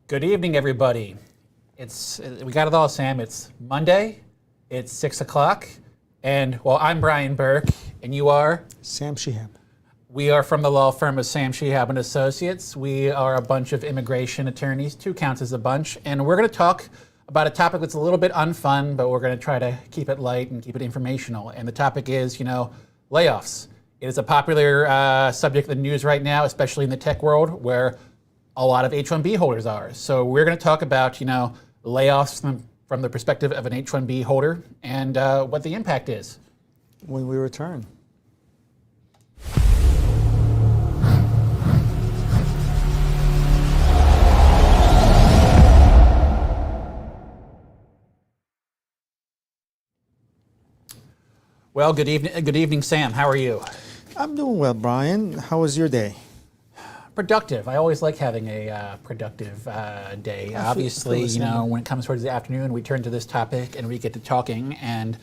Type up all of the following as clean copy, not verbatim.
Good evening, everybody. We got it all, Sam. It's Monday. It's 6 o'clock, and I'm Brian Burke, and you are Sam Shihab. We are from the law firm of Sam Shihab and Associates. We are a bunch of immigration attorneys. Two counts as a bunch, and we're going to talk about a topic that's a little bit unfun, but we're going to try to keep it light and keep it informational. And the topic is, layoffs. It is a popular subject in the news right now, especially in the tech world, where a lot of H-1B holders are. So we're going to talk about, layoffs from the perspective of an H-1B holder and what the impact is. When we return. Well, good evening, Sam. How are you? I'm doing well, Brian. How was your day? Productive. I always like having a productive day. Obviously, when it comes towards the afternoon, we turn to this topic and we get to talking. And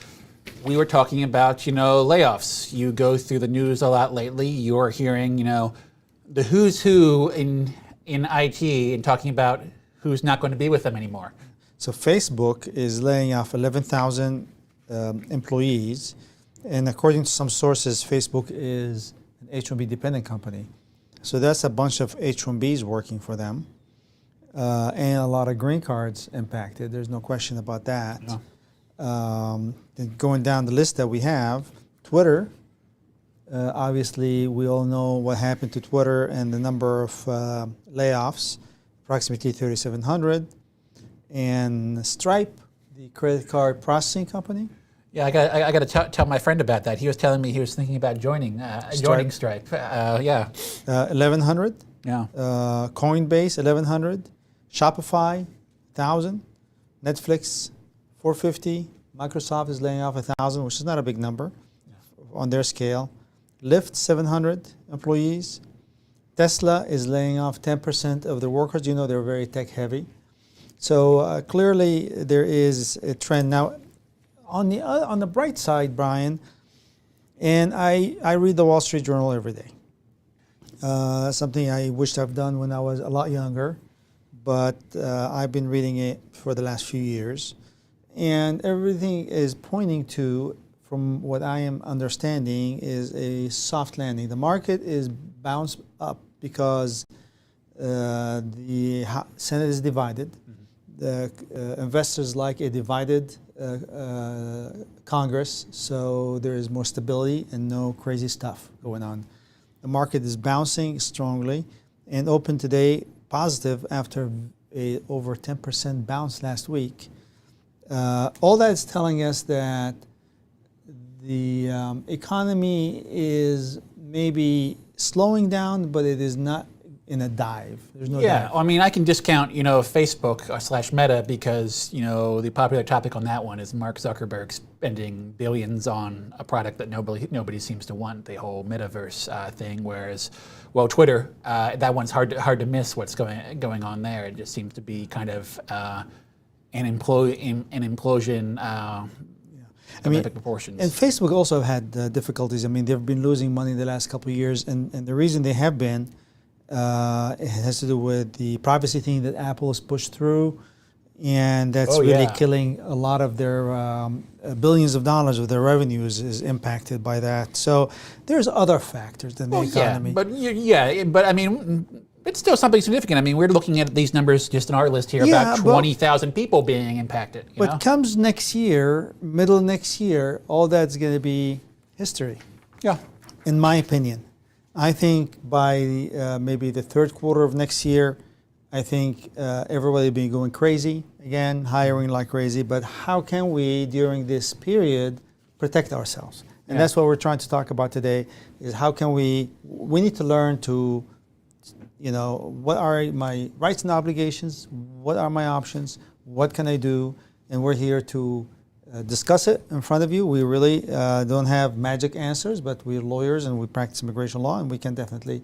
we were talking about, layoffs. You go through the news a lot lately. You're hearing, the who's who in IT and talking about who's not going to be with them anymore. So Facebook is laying off 11,000 employees. And according to some sources, Facebook is an H-1B dependent company. So that's a bunch of H-1Bs working for them, and a lot of green cards impacted. There's no question about that. No. Then going down the list that we have, Twitter, obviously we all know what happened to Twitter and the number of layoffs, approximately 3,700. And Stripe, the credit card processing company. Yeah, I got to tell my friend about that. He was telling me he was thinking about joining Stripe. 1,100. Yeah. Coinbase, 1,100. Shopify, 1,000. Netflix, 450. Microsoft is laying off 1,000, which is not a big number on their scale. Lyft, 700 employees. Tesla is laying off 10% of their workers. They're very tech heavy. So clearly there is a trend now. On the bright side, Brian, and I read the Wall Street Journal every day. Something I wished I've done when I was a lot younger, but I've been reading it for the last few years. And everything is pointing to, from what I am understanding, is a soft landing. The market is bounced up because the Senate is divided. The investors like a divided Congress, so there is more stability and no crazy stuff going on. The market is bouncing strongly and opened today positive after a over 10% bounce last week. All that is telling us that the economy is maybe slowing down, but it is not in a dive. There's no dive. I can discount, Facebook / Meta because, the popular topic on that one is Mark Zuckerberg spending billions on a product that nobody seems to want, the whole metaverse thing. Whereas, Twitter, that one's hard to miss what's going on there. It just seems to be kind of an implosion. Epic proportions. And Facebook also had difficulties. They've been losing money in the last couple of years, and the reason they have been, it has to do with the privacy thing that Apple has pushed through, and that's really killing a lot of their billions of dollars of their revenues is impacted by that. So there's other factors than the economy. But it's still something significant. We're looking at these numbers just in our list here, about 20,000 people being impacted. But comes next year, middle of next year, all that's going to be history. Yeah. In my opinion. I think by maybe the third quarter of next year, I think everybody will be going crazy again, hiring like crazy. But how can we, during this period, protect ourselves? And that's what we're trying to talk about today, is how can we need to learn to, what are my rights and obligations? What are my options? What can I do? And we're here to discuss it in front of you. We really don't have magic answers, but we're lawyers and we practice immigration law, and we can definitely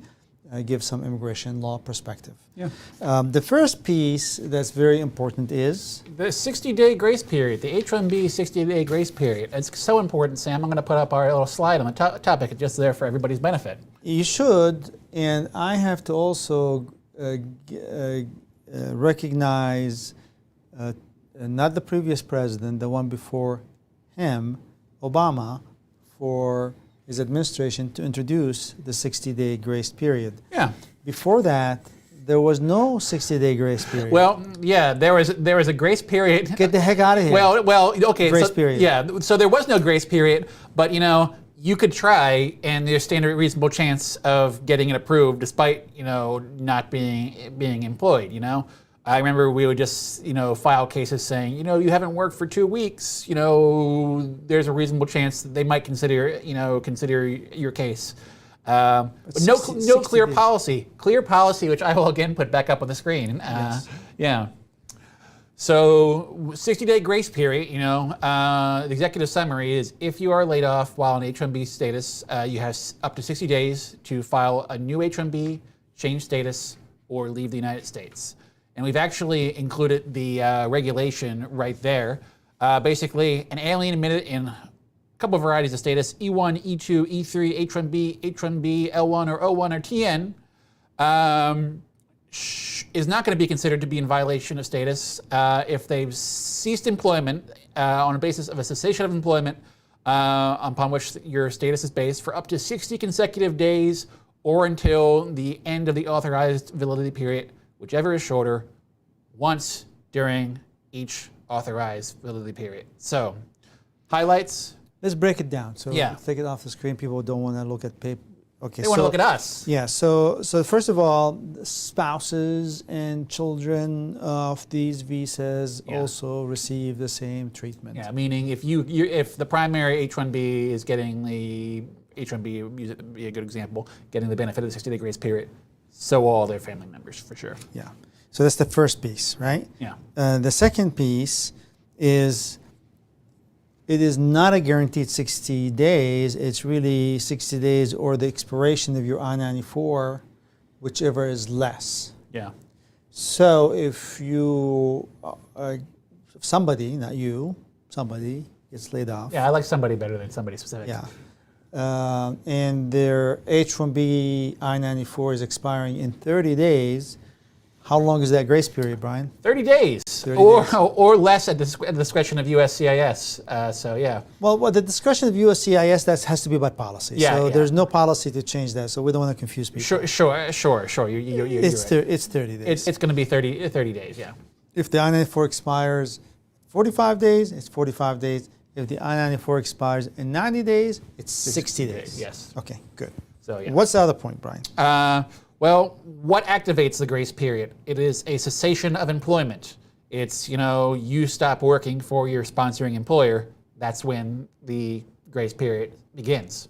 give some immigration law perspective. Yeah. The first piece that's very important is the 60-day grace period, the H-1B 60-day grace period. It's so important, Sam. I'm going to put up our little slide on the topic just there for everybody's benefit. You should, and I have to also recognize not the previous president, the one before him, Obama, for his administration to introduce the 60-day grace period. Yeah. Before that, there was no 60-day grace period. Well, yeah, there was a grace period. Get the heck out of here. Well, okay. Grace so, period. Yeah, so there was no grace period, but you could try, and there's standard reasonable chance of getting it approved, despite not being employed. I remember we would just file cases saying you haven't worked for 2 weeks. There's a reasonable chance that they might consider your case. But no clear policy. Clear policy, which I will again put back up on the screen. Yes. Yeah. So 60-day grace period, the executive summary is if you are laid off while on H-1B status, you have up to 60 days to file a new H-1B, change status, or leave the United States. And we've actually included the regulation right there. Basically, an alien admitted in a couple of varieties of status, E1, E2, E3, H-1B, H-1B, L1 or O1 or TN, is not going to be considered to be in violation of status if they've ceased employment on a basis of a cessation of employment upon which your status is based for up to 60 consecutive days or until the end of the authorized validity period, whichever is shorter, once during each authorized validity period. So, highlights. Let's break it down. So Yeah. take it off the screen. People don't want to look at paper. Okay, They want to look at us. Yeah, so first of all, spouses and children of these visas Yeah. also receive the same treatment. Yeah, meaning if if the primary H-1B is getting the H-1B, use it to be a good example, getting the benefit of the 60-day grace period, so all their family members for sure. Yeah. So that's the first piece, right? Yeah. The second piece is it is not a guaranteed 60 days. It's really 60 days or the expiration of your I-94, whichever is less. Yeah. So if somebody, not you, somebody gets laid off. Yeah, I like somebody better than somebody specific. Yeah. And their H-1B I-94 is expiring in 30 days. How long is that grace period, Brian? 30 days. 30 or, days. or less at the discretion of USCIS. So, yeah. Well, the discretion of USCIS, that has to be by policy. Yeah, so yeah. there's no policy to change that. So we don't want to confuse people. Sure. You're It's right. it's 30 days. It's going to be 30 days, yeah. If the I-94 expires 45 days, it's 45 days. If the I-94 expires in 90 days, it's 60 days. Yes. Okay, good. So, yeah. What's the other point, Brian? Well, what activates the grace period? It is a cessation of employment. It's, you stop working for your sponsoring employer. That's when the grace period begins.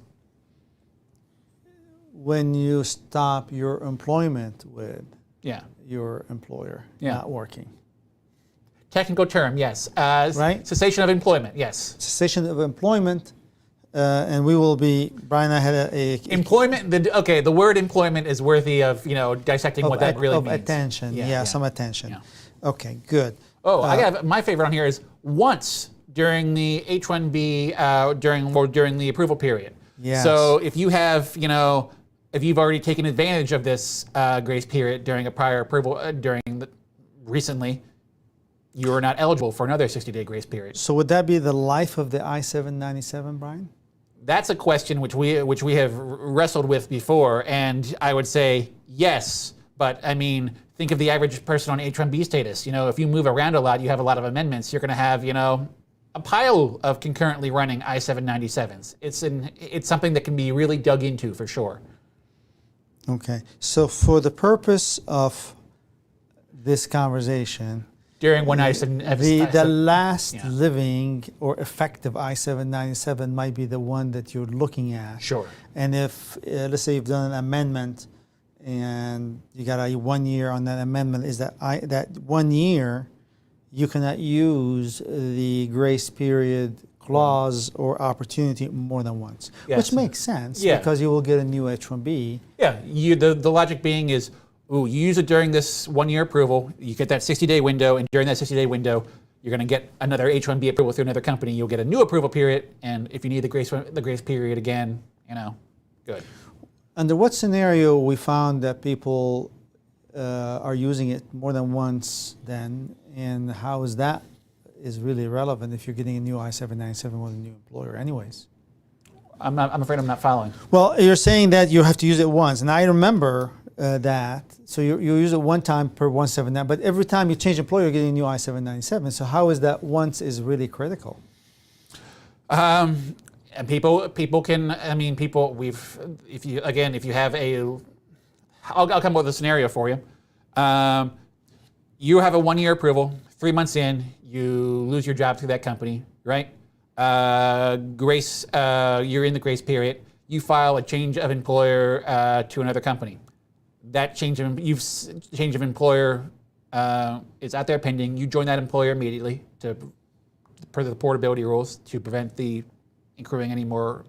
When you stop your employment with Yeah. your employer, Yeah. not working. Technical term, yes. Right. Cessation of employment, yes. Cessation of employment, and we will be, Brian and I had a Employment, the word employment is worthy of, dissecting what that really of means. attention. Yeah, some attention. Yeah. Okay, good. Oh, I got my favorite on here is once during the H-1B during the approval period. Yes. So if you have, if you've already taken advantage of this grace period during a prior approval recently, you are not eligible for another 60-day grace period. So would that be the life of the I-797, Brian? That's a question which we have wrestled with before, and I would say yes. But I mean, think of the average person on H-1B status. If you move around a lot, you have a lot of amendments. You're going to have, a pile of concurrently running I-797s. It's something that can be really dug into for sure. Okay. So for the purpose of this conversation, During when the last living or effective I-797 might be the one that you're looking at. Sure. And if, let's say you've done an amendment and you got a 1 year on that amendment, is that 1 year you cannot use the grace period clause or opportunity more than once, Yes. which makes sense Yeah. because you will get a new H-1B. Yeah, the logic being is, you use it during this 1 year approval, you get that 60-day window, and during that 60-day window, you're going to get another H-1B approval through another company. You'll get a new approval period, and if you need the grace period again, good. Under what scenario we found that people are using it more than once then, and how is that is really relevant if you're getting a new I-797 with a new employer anyways? I'm afraid I'm not following. Well, you're saying that you have to use it once, and I remember that. So you use it one time per 179, but every time you change employer, you're getting a new I-797. So how is that once is really critical? And people can, I mean, if you have I'll come up with a scenario for you. You have a 1-year approval, 3 months in, you lose your job through that company, right? You're in the grace period. You file a change of employer to another company. That change of employer is out there pending. You join that employer immediately per the portability rules to prevent the accruing any more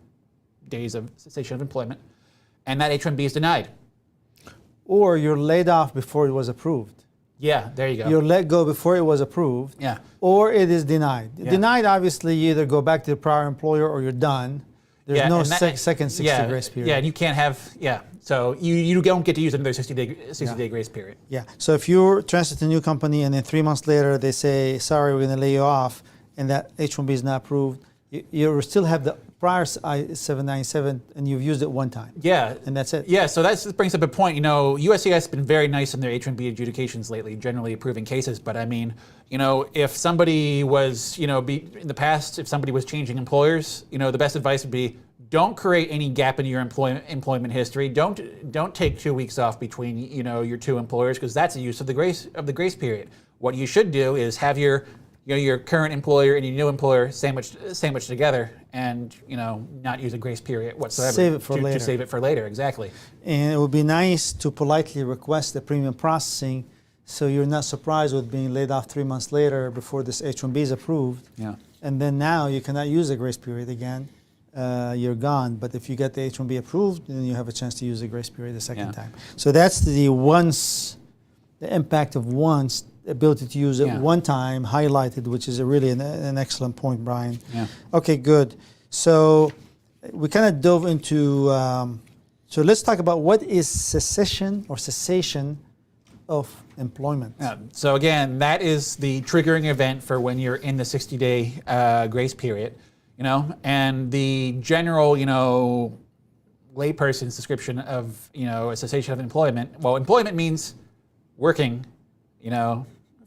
days of cessation of employment, and that H-1B is denied. Or you're laid off before it was approved. Yeah, there you go. You're let go before it was approved. Yeah. Or it is denied. Yeah. Denied, obviously, you either go back to the prior employer or you're done. There's no second 60 grace period. Yeah, and you can't have, so you don't get to use another 60-day grace period. Yeah. So if you're transferred to a new company and then 3 months later they say, sorry, we're going to lay you off, and that H-1B is not approved, you still have the prior I-797 and you've used it one time. Yeah. And that's it. Yeah, so that brings up a point. USCIS has been very nice in their H-1B adjudications lately, generally approving cases. But I mean, if somebody was, in the past, if somebody was changing employers, the best advice would be don't create any gap in your employment history. Don't take 2 weeks off between, your two employers, because that's a use of the grace period. What you should do is have your current employer and your new employer sandwiched together, and not use a grace period whatsoever. Save it for later. To save it for later, exactly. And it would be nice to politely request the premium processing, so you're not surprised with being laid off 3 months later before this H-1B is approved. Yeah. And then now you cannot use the grace period again. You're gone. But if you get the H-1B approved, then you have a chance to use the grace period the second time. So that's the impact of once. Ability to use it one time highlighted, which is really an excellent point, Brian. Yeah. Okay, good. So we kind of dove into, so let's talk about what is cessation of employment. Yeah. So again, that is the triggering event for when you're in the 60-day grace period, and the general, layperson's description of, a cessation of employment. Well, employment means working,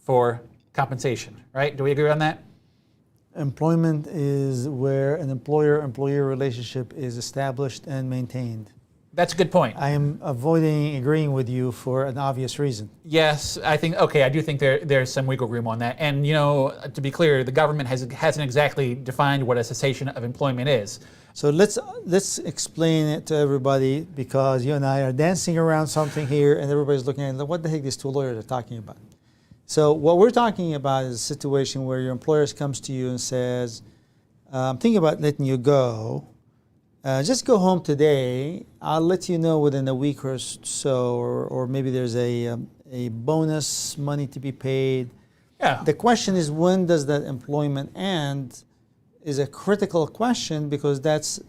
for compensation, right? Do we agree on that? Employment is where an employer-employee relationship is established and maintained. That's a good point. I am avoiding agreeing with you for an obvious reason. Yes, I do think there's some wiggle room on that. And, to be clear, the government hasn't exactly defined what a cessation of employment is. So let's explain it to everybody, because you and I are dancing around something here and everybody's looking at what the heck these two lawyers are talking about. So what we're talking about is a situation where your employer comes to you and says, I'm thinking about letting you go. Just go home today. I'll let you know within a week or so, or maybe there's a bonus money to be paid. Yeah. The question is, when does that employment end? Is a critical question, because that's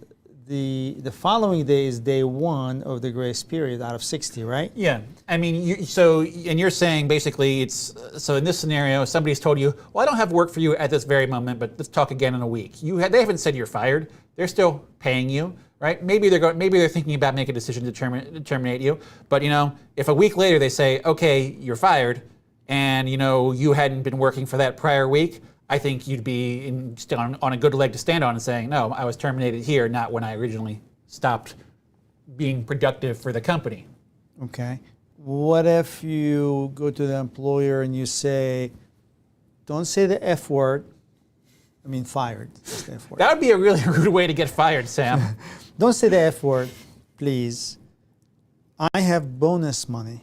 the following day is day one of the grace period out of 60, right? Yeah. I mean, you're saying basically so in this scenario, somebody's told you, well, I don't have work for you at this very moment, but let's talk again in a week. They haven't said you're fired. They're still paying you, right? Maybe they're thinking about making a decision to terminate you. But if a week later they say, okay, you're fired, and you hadn't been working for that prior week, I think you'd be still on a good leg to stand on and saying, no, I was terminated here, not when I originally stopped being productive for the company. Okay. What if you go to the employer and you say, don't say the F word, I mean fired. The F word. That would be a really rude way to get fired, Sam. Don't say the F word, please. I have bonus money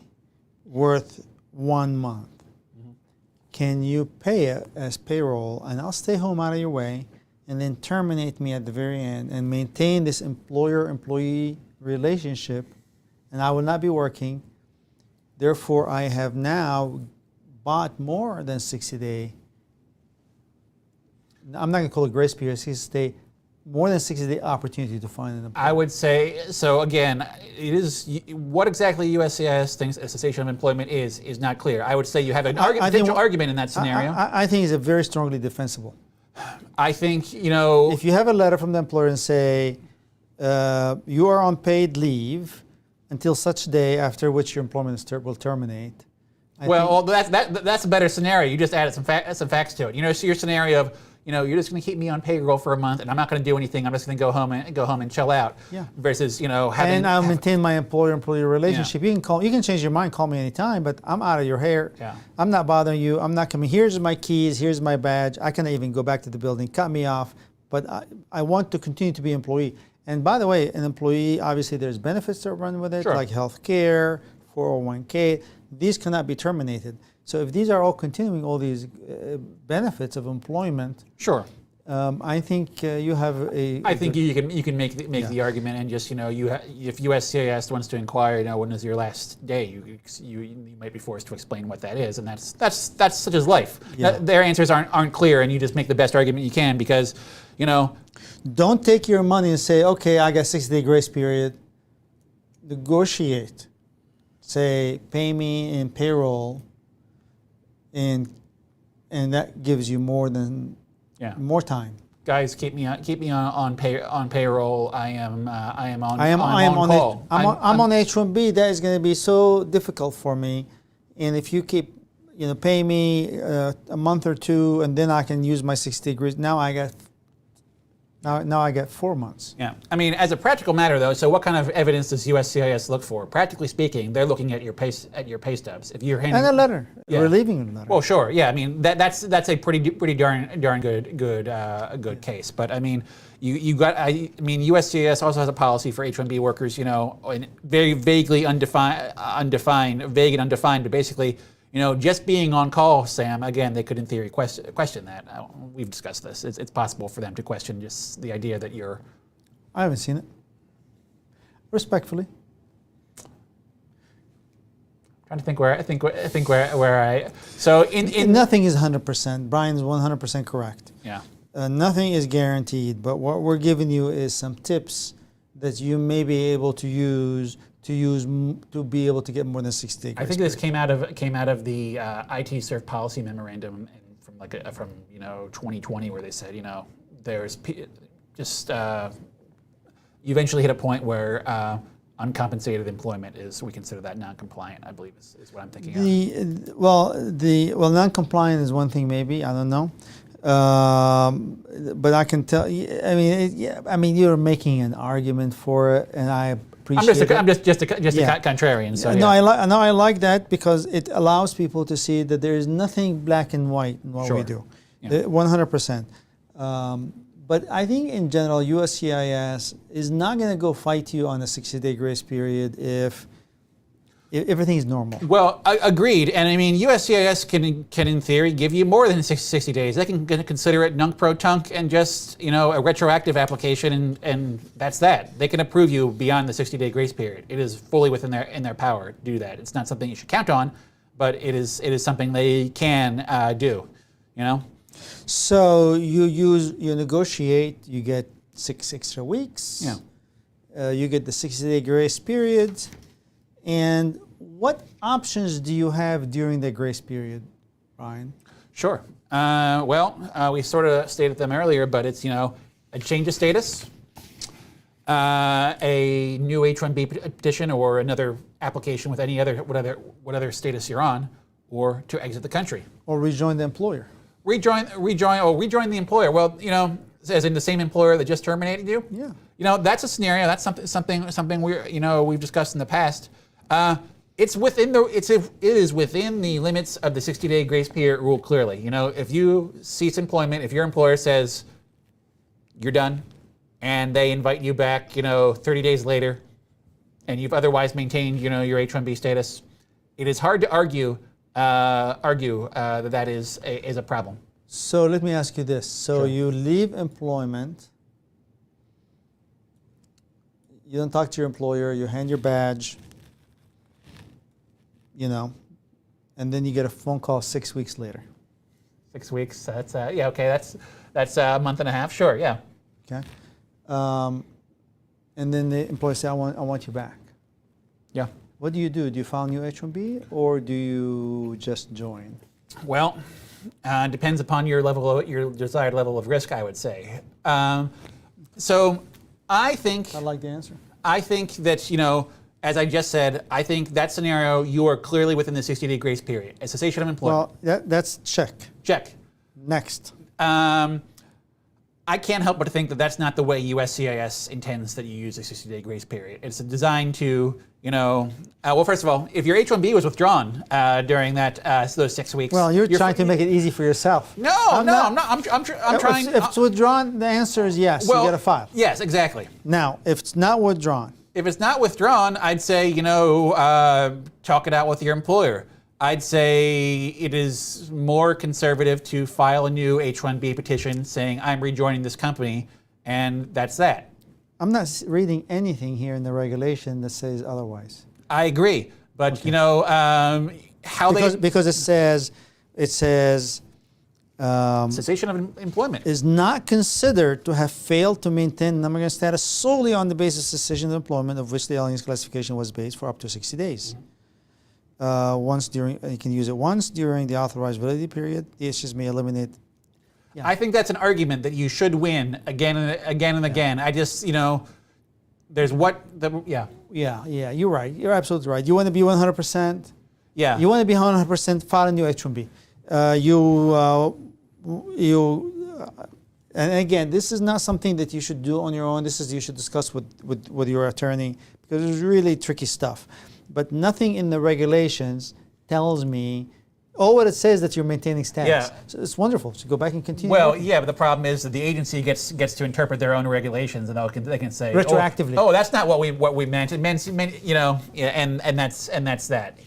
worth 1 month. Can you pay it as payroll, and I'll stay home out of your way, and then terminate me at the very end and maintain this employer-employee relationship, and I will not be working. Therefore, I have now bought more than 60-day. I'm not going to call it grace period. 60-day more than 60-day opportunity to find an employer? I would say, so again, it is, what exactly USCIS thinks a cessation of employment is not clear. I would say you have an potential argument in that scenario. I think it's a very strongly defensible. I think, if you have a letter from the employer and say, you are on paid leave until such day after which your employment will terminate. That's a better scenario. You just added some facts to it. So your scenario of, you're just going to keep me on payroll for a month, and I'm not going to do anything. I'm just going to go home and chill out. Yeah. Versus, and I'll maintain my employer-employee relationship. Yeah. You can change your mind, call me anytime, but I'm out of your hair. Yeah. I'm not bothering you. I'm not coming. Here's my keys. Here's my badge. I can even go back to the building. Cut me off. But I want to continue to be an employee. And by the way, an employee, obviously, there's benefits that run with it, like health care, 401k. These cannot be terminated. So if these are all continuing, all these benefits of employment, I think you have a. I think you can make the argument, and just if USCIS wants to inquire, when is your last day, you might be forced to explain what that is, and that's such as life. Yeah. Their answers aren't clear, and you just make the best argument you can because Don't take your money and say, okay, I got 60-day grace period. Negotiate. Say, pay me in payroll. And that gives you more time. Guys, keep me on payroll. I am on call. I'm on H-1B. That is going to be so difficult for me. And if you keep, pay me a month or two, and then I can use my 60 grace. Now I get 4 months. Yeah, I mean, as a practical matter, though, so what kind of evidence does USCIS look for? Practically speaking, they're looking at your pay stubs. If you're handing, and a letter, relieving a letter. Well, sure, yeah. I mean, that's a pretty darn good case. But I mean, USCIS also has a policy for H-1B workers. Very vague and undefined, but basically. Just being on call, Sam, again, they could in theory question that. We've discussed this. It's possible for them to question just the idea that you're... I haven't seen it. Respectfully. Trying to think where I... So Nothing is 100%. Brian's 100% correct. Yeah. Nothing is guaranteed, but what we're giving you is some tips that you may be able to use to be able to get more than 60 days. I think this came out of the IT Serve policy memorandum from 2020, where they said there's just you eventually hit a point where uncompensated employment we consider that non-compliant. I believe is what I'm thinking of. Non-compliant is one thing, maybe, I don't know. But I can tell you. I mean, you're making an argument for it, and I appreciate. I'm just a contrarian. So no, I like that because it allows people to see that there is nothing black and white in what we do. 100%. But I think in general, USCIS is not going to go fight you on a 60-day grace period if everything is normal. Well, agreed. And I mean, USCIS can in theory give you more than 60 days. They can consider it nunc-pro-tunc and just a retroactive application, and that's that. They can approve you beyond the 60-day grace period. It is fully within their power to do that. It's not something you should count on, but it is something they can do. So you negotiate. You get 6 extra weeks. Yeah. You get the 60-day grace period. And what options do you have during the grace period, Brian? Sure. We sort of stated them earlier, but it's a change of status, a new H-1B petition, or another application with whatever status you're on, or to exit the country, or rejoin the employer. Rejoin the employer. Well, as in the same employer that just terminated you. Yeah. That's a scenario. That's something we've discussed in the past. It is within the limits of the 60-day grace period rule. Clearly, if you cease employment, if your employer says you're done, and they invite you back, 30 days later, and you've otherwise maintained, your H-1B status, it is hard to argue that is a problem. So let me ask you this: so you leave employment, you don't talk to your employer, you hand your badge. And then you get a phone call 6 weeks later. 6 weeks. That's okay. That's a month and a half. Sure. Yeah. Okay. and then the employer say, I want you back. Yeah. What do? Do you file a new H-1B or do you just join? Well, depends upon your desired level of risk, I would say. So I think I like the answer. I think that, as I just said, I think that scenario, you are clearly within the 60-day grace period. A cessation of employment. Well, that's check. Check. Next. I can't help but think that that's not the way USCIS intends that you use a 60-day grace period. It's designed to, well, first of all, if your H-1B was withdrawn during those 6 weeks. Well, you're trying to make it easy for yourself. No, I'm not. I'm trying. If it's withdrawn, the answer is yes. Well, you got to file. Yes, exactly. Now, if it's not withdrawn. If it's not withdrawn, I'd say, talk it out with your employer. I'd say it is more conservative to file a new H-1B petition saying I'm rejoining this company, and that's that. I'm not reading anything here in the regulation that says otherwise. I agree, but because it says cessation of employment is not considered to have failed to maintain an immigrant status solely on the basis of cessation of employment of which the alien's classification was based for up to 60 days. You can use it once during the authorized validity period. The issues may eliminate. Yeah. I think that's an argument that you should win again and again. I just, there's Yeah, you're right. You're absolutely right. You want to be 100%. Yeah. You want to be 100%, file a new H-1B. And again, this is not something that you should do on your own. You should discuss with your attorney because it's really tricky stuff. But nothing in the regulations tells me, what it says that you're maintaining status. Yeah. So it's wonderful. So go back and continue. Well, yeah, but the problem is that the agency gets to interpret their own regulations, and they can say retroactively. Oh, that's not what we meant. It meant and that's that.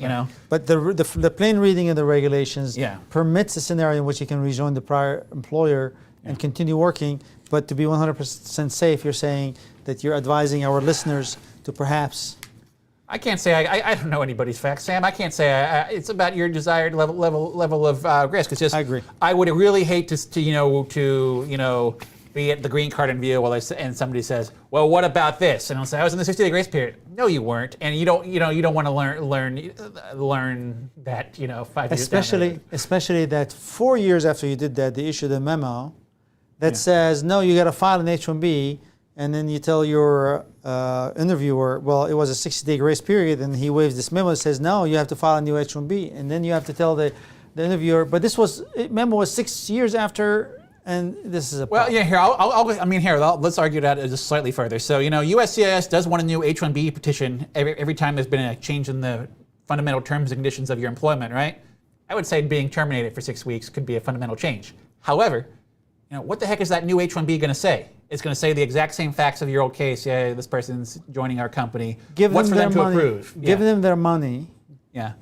But the plain reading of the regulations Yeah. permits a scenario in which you can rejoin the prior employer and continue working. But to be 100% safe, you're saying that you're advising our listeners to perhaps. I can't say I don't know anybody's facts, Sam. I can't say it's about your desired level of risk. It's just I agree. I would really hate to be at the green card interview and somebody says, well, what about this? And I'll say I was in the 60-day grace period. No, you weren't, and you don't want to learn that 5 years. Especially that 4 years after you did that, they issued a memo that says no, you got to file an H-1B. And then you tell your interviewer, well, it was a 60-day grace period, and he waves this memo that says, no, you have to file a new H-1B. And then you have to tell the interviewer, but memo was 6 years after, and this is a problem. Well, yeah, let's argue that just slightly further. So, USCIS does want a new H-1B petition every time there's been a change in the fundamental terms and conditions of your employment, right? I would say being terminated for 6 weeks could be a fundamental change. However, what the heck is that new H-1B going to say? It's going to say the exact same facts of your old case. Yeah, this person's joining our company. What's for them to approve? Give them their money. Yeah.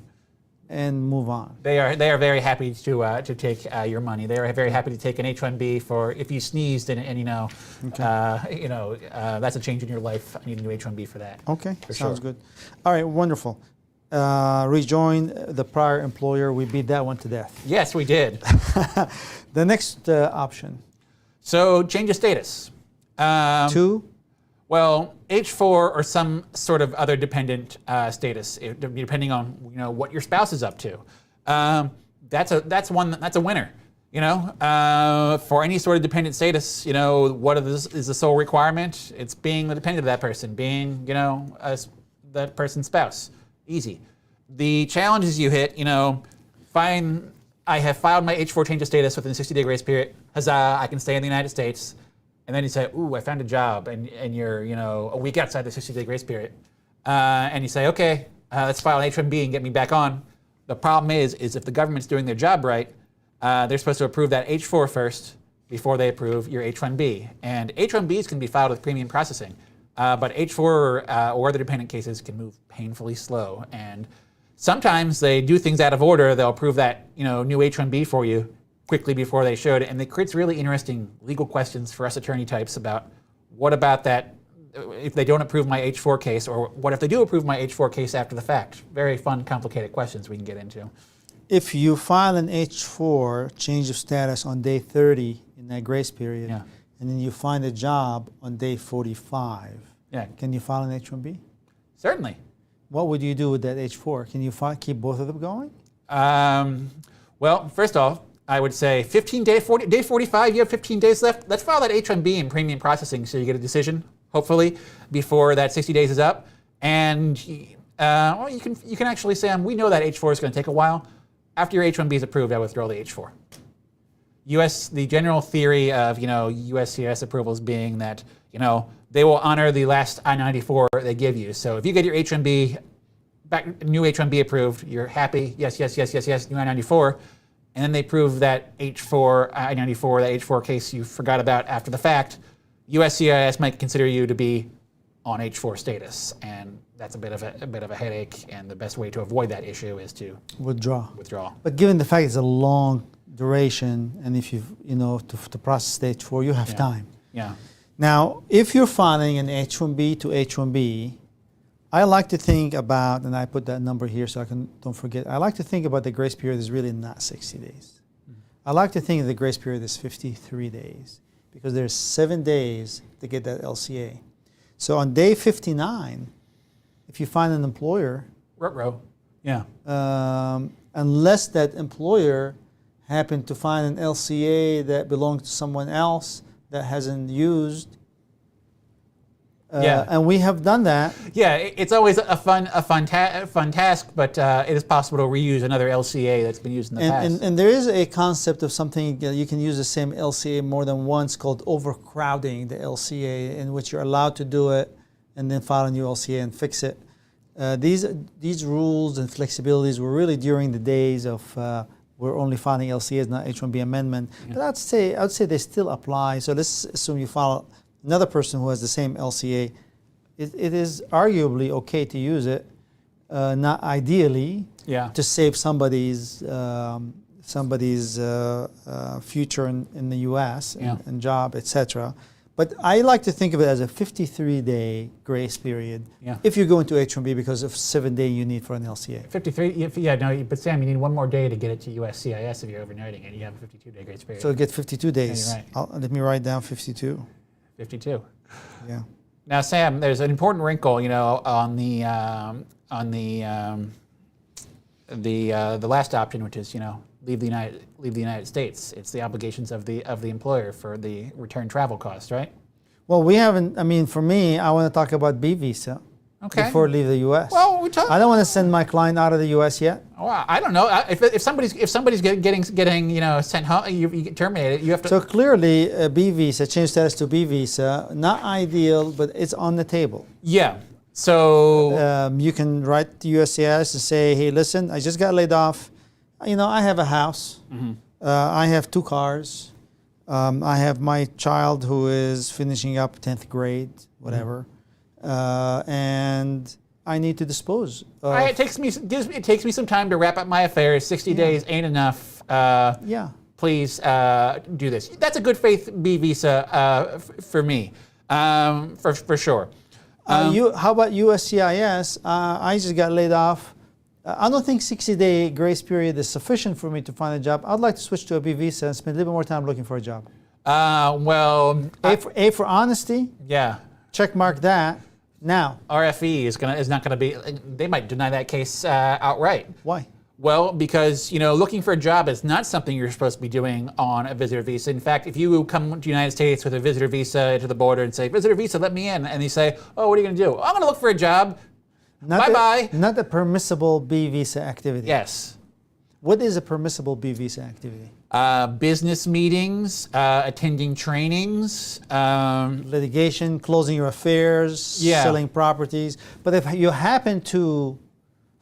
And move on. They are very happy to take your money. They are very happy to take an H-1B for if you sneezed and that's a change in your life. I need a new H-1B for that. Okay, sounds good. All right, wonderful. Rejoin the prior employer. We beat that one to death. Yes, we did. The next option. So change of status. To? Well, H-4 or some sort of other dependent status, depending on what your spouse is up to. That's a winner. For any sort of dependent status, what is the sole requirement? It's being the dependent of that person, being that person's spouse. Easy. The challenges you hit, fine. I have filed my H-4 change of status within a 60-day grace period. Huzzah! I can stay in the United States. And then you say, ooh, I found a job, and you're a week outside the 60-day grace period, and you say, okay, let's file an H-1B and get me back on. The problem is if the government's doing their job right, they're supposed to approve that H-4 first before they approve your H-1B. And H-1Bs can be filed with premium processing, but H-4 or other dependent cases can move painfully slow. And sometimes they do things out of order. They'll approve that new H-1B for you quickly before they should, and it creates really interesting legal questions for us attorney types about what about that if they don't approve my H-4 case, or what if they do approve my H-4 case after the fact? Very fun, complicated questions we can get into. If you file an H-4 change of status on day 30 in that grace period, and then you find a job on day 45, Yeah, can you file an H-1B? certainly. What would you do with that H-4? Can you keep both of them going? Well, first off, I would say day 45, you have 15 days left. Let's file that H-1B in premium processing so you get a decision, hopefully, before that 60 days is up. And well, you can actually say, we know that H-4 is going to take a while. After your H-1B is approved, I withdraw the H-4. The general theory of, USCIS approvals being that, they will honor the last I-94 they give you. So if you get your H-1B, new H-1B approved, you're happy, yes, new I-94, and then they prove that I-94, that H-4 case you forgot about after the fact, USCIS might consider you to be on H-4 status, and that's a bit of a headache. And the best way to avoid that issue is to Withdraw. withdraw. But given the fact it's a long duration, and if to process stage 4, you have time. Yeah. Now, if you're filing an H-1B to H-1B, I like to think about, and I put that number here so don't forget, I like to think about the grace period is really not 60 days. I like to think of the grace period is 53 days because there's 7 days to get that LCA. So on day 59, if you find an employer, Ruh-roh. Yeah. unless that employer happened to find an LCA that belongs to someone else that hasn't used, and we have done that. Yeah, it's always a fun task, but it is possible to reuse another LCA that's been used in the past. And there is a concept of something you can use the same LCA more than once called overcrowding the LCA, in which you're allowed to do it and then file a new LCA and fix it. These rules and flexibilities were really during the days of we're only filing LCAs, not H-1B amendment. Yeah. But I'd say they still apply. So let's assume you file another person who has the same LCA. It is arguably okay to use it, not ideally, to save somebody's future in the U.S. and job, etc. But I like to think of it as a 53-day grace period if you go into H-1B because of 7 days you need for an LCA. 53, but Sam, you need one more day to get it to USCIS if you're overnighting it. You have a 52-day grace period. So you get 52 days. Yeah, you're right. Let me write down 52. 52. Yeah. Now, Sam, there's an important wrinkle, on the last option, which is, leave the United States. It's the obligations of the employer for the return travel costs, right? Well, we haven't. I mean, for me, I want to talk about B visa before leave the U.S. Well, I don't want to send my client out of the U.S. yet. Well, I don't know. If somebody's getting sent home, you get terminated. You have to. So clearly, a B visa, change status to B visa, not ideal, but it's on the table. Yeah. So you can write to USCIS and say, hey, listen, I just got laid off. I have a house. Mm-hmm. I have 2 cars. I have my child who is finishing up 10th grade, whatever, and I need to dispose. It takes me some time to wrap up my affairs. 60 days ain't enough. Please do this. That's a good faith B visa for me, for sure. How about USCIS? I just got laid off. I don't think 60-day grace period is sufficient for me to find a job. I'd like to switch to a B visa and spend a little bit more time looking for a job. A for honesty. Yeah. Check mark that. Now. RFE is not going to be. They might deny that case outright. Why? Well, because looking for a job is not something you're supposed to be doing on a visitor visa. In fact, if you come to the United States with a visitor visa to the border and say, "Visitor visa, let me in," and they say, "Oh, what are you going to do?" "I'm going to look for a job." Bye-bye. Not a permissible B visa activity. Yes. What is a permissible B visa activity? Business meetings, attending trainings, litigation, closing your affairs, selling properties. But if you happen to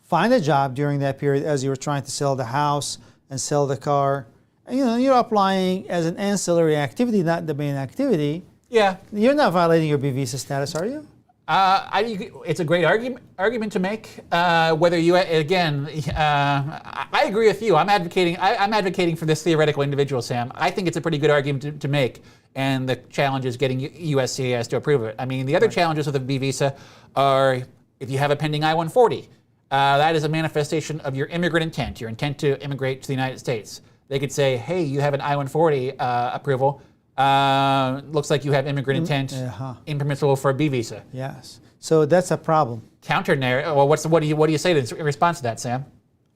find a job during that period as you were trying to sell the house and sell the car, you're applying as an ancillary activity, not the main activity. Yeah. You're not violating your B visa status, are you? It's a great argument to make. Whether you again, I agree with you. I'm advocating for this theoretical individual, Sam. I think it's a pretty good argument to make, and the challenge is getting USCIS to approve it. I mean, the other challenges with the B visa are if you have a pending I-140. That is a manifestation of your immigrant intent, your intent to immigrate to the United States. They could say, hey, you have an I-140 approval. Looks like you have immigrant intent, impermissible for a B visa. Yes. So that's a problem. Counter narrative. Well, what do you say in response to that, Sam?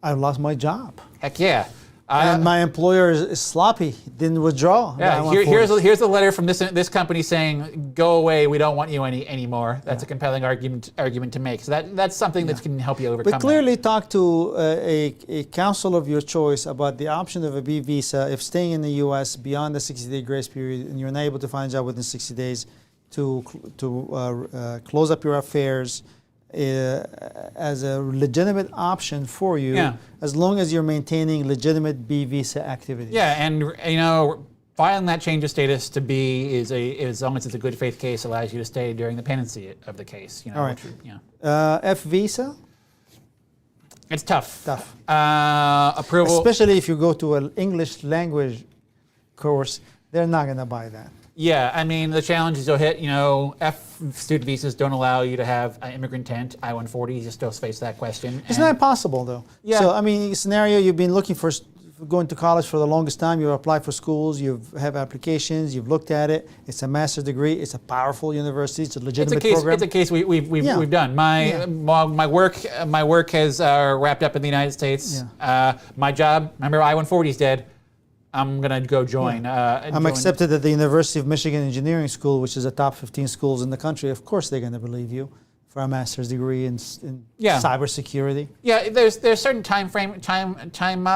I've lost my job. Heck yeah. And my employer is sloppy, didn't withdraw. Yeah, here's a letter from this company saying, "Go away, we don't want you anymore." That's a compelling argument to make. So that's something that can help you overcome. But clearly, talk to a counsel of your choice about the option of a B visa if staying in the U.S. beyond the 60-day grace period, and you're not able to find a job within 60 days, to close up your affairs. As a legitimate option for you, as long as you're maintaining legitimate B visa activities. Yeah, and filing that change of status to B is as long as it's a good faith case, allows you to stay during the pendency of the case. All right. F visa. It's tough. Tough. Approval, especially if you go to an English language course, they're not going to buy that. Yeah, I mean, the challenge is you'll hit, F student visas don't allow you to have immigrant intent. I-140, you still face that question. It's not impossible, though. Yeah. So, I mean, scenario, you've been looking for going to college for the longest time. You apply for schools, you have applications, you've looked at it. It's a master's degree. It's a powerful university. It's a legitimate program. It's a case we've done. My work has wrapped up in the United States. Yeah. My job, remember, I-140 is dead. I'm going to go join. I'm accepted at the University of Michigan Engineering School, which is the top 15 schools in the country. Of course, they're going to believe you for a master's degree in cybersecurity. Yeah, there's certain timeline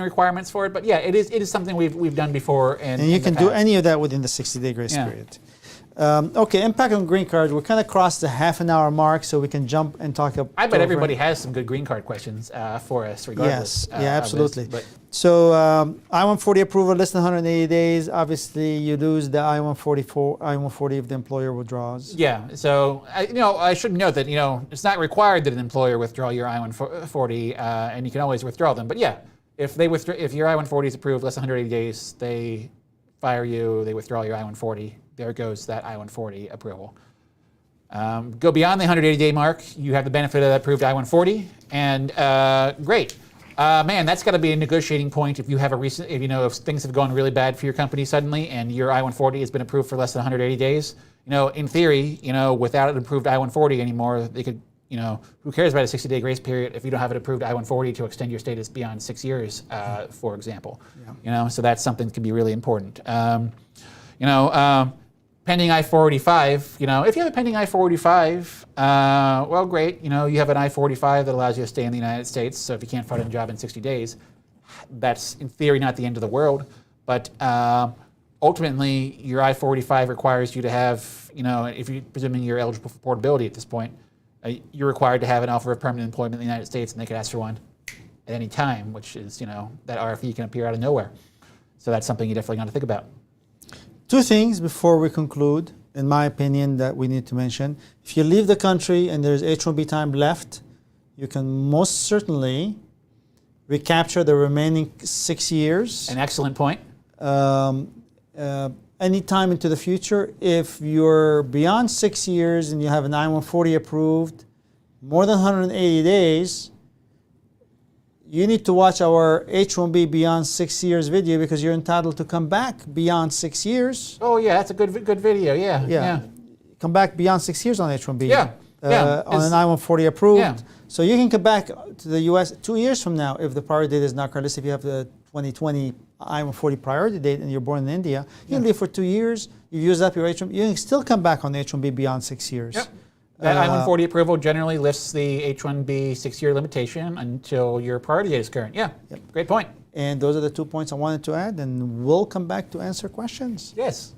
requirements for it, but yeah, it is something we've done before. And you can do any of that within the 60-day grace period. Okay, impact on green cards. We're kind of crossed the half-an-hour mark, so we can jump and talk about. I bet everybody has some good green card questions for us, regardless. Yes, absolutely. So I-140 approval less than 180 days. Obviously, you lose the I-140 if the employer withdraws. Yeah. So I should note that it's not required that an employer withdraw your I-140, and you can always withdraw them. But yeah, if your I-140 is approved less than 180 days, they fire you. They withdraw your I-140. There goes that I-140 approval. Go beyond the 180-day mark, you have the benefit of that approved I-140, and great. Man, that's got to be a negotiating point if you have if things have gone really bad for your company suddenly, and your I-140 has been approved for less than 180 days. In theory, without an approved I-140 anymore, they could, who cares about a 60-day grace period if you don't have an approved I-140 to extend your status beyond 6 years, for example. Yeah. So that's something that can be really important. Pending I-485, if you have a pending I-485, well, great. You have an I-485 that allows you to stay in the United States. So if you can't find a job in 60 days, that's in theory not the end of the world. But ultimately, your I-485 requires you to have, presuming you're eligible for portability at this point, you're required to have an offer of permanent employment in the United States, and they could ask for one at any time, which is, that RFE can appear out of nowhere. So that's something you definitely got to think about. Two things before we conclude, in my opinion, that we need to mention. If you leave the country and there's H-1B time left, you can most certainly recapture the remaining 6 years. An excellent point. Any time into the future, if you're beyond 6 years and you have an I-140 approved, more than 180 days, you need to watch our H-1B beyond 6 years video because you're entitled to come back beyond 6 years. Oh yeah, that's a good video. Yeah. Come back beyond 6 years on H-1B. Yeah. On an I-140 approved. Yeah. So you can come back to the U.S. 2 years from now if the priority date is not correct. If you have the 2020 I-140 priority date and you're born in India, you can live for 2 years. You use up your H-1B. You can still come back on H-1B beyond 6 years. Yep. That I-140 approval generally lifts the H-1B 6-year limitation until your priority date is current. Yeah, Great point. And those are the 2 points I wanted to add, and we'll come back to answer questions. Yes.